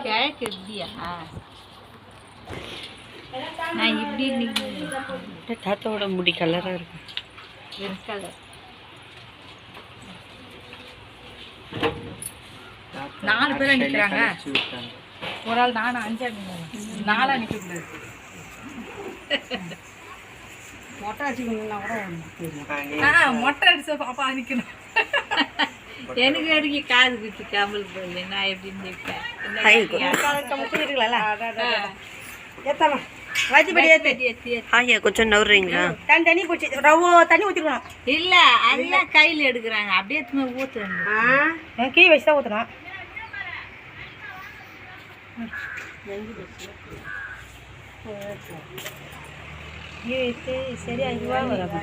கிழக்கு எப்படியா நான் இப்படி தாத்தாவோட முடி கலராக இருக்கு. Red colour. 4 பேர் நிற்கிறாங்க. ஒரு ஆள் நானும் 5 4 நிற்கக்கூடாது. மொட்டை அடிச்சுக்கணும்னா கூட மொட்டை அடிச்ச பாப்பா நிற்கணும். எனக்கு அடிக்க காது குத்தி கமல் போய் நான் எப்படி நிற்பேன். கொஞ்சம் நவுறீங்களா? தண்ணி போச்சு, தண்ணி ஊற்றிக்கணும். இல்லை அதெல்லாம் கையில் எடுக்கிறாங்க, அப்படியே ஊற்றுறாங்க. கீழே வச்சு தான் ஊற்றுறோம். சரி 5 ரூபா வரும்.